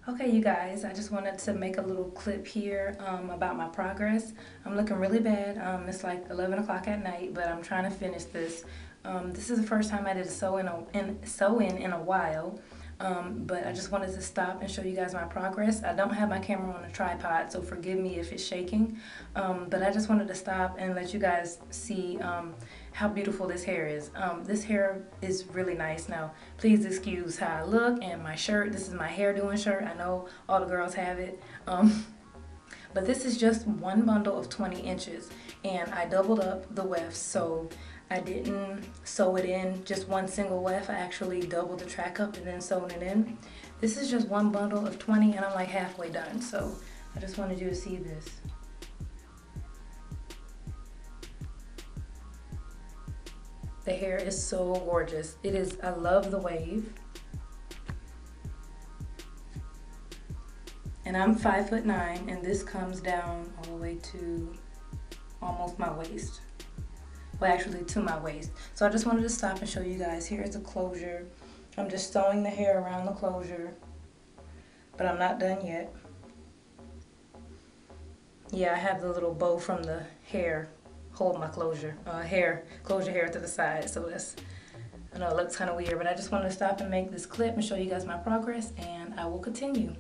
Okay, you guys, I just wanted to make a little clip here about my progress. I'm looking really bad. It's like 11 o'clock at night, but I'm trying to finish this. This is the first time I did a sew-in in a while, but I just wanted to stop and show you guys my progress. I don't have my camera on a tripod, so forgive me if it's shaking, but I just wanted to stop and let you guys see how beautiful this hair is. This hair is really nice. Now, please excuse how I look and my shirt. This is my hair doing shirt. I know all the girls have it. But this is just one bundle of 20 inches, and I doubled up the wefts, so I didn't sew it in just one single weft. I actually doubled the track up and then sewed it in. This is just one bundle of 20, and I'm like halfway done, so I just wanted you to see this. The hair is so gorgeous. It is, I love the wave. And I'm 5'9", and this comes down all the way to almost my waist. Well, actually to my waist. So I just wanted to stop and show you guys. Here's the closure. I'm just sewing the hair around the closure, but I'm not done yet. Yeah, I have the little bow from the hair hold my closure hair to the side, so that's, I know it looks kind of weird, but I just wanted to stop and make this clip and show you guys my progress, and I will continue.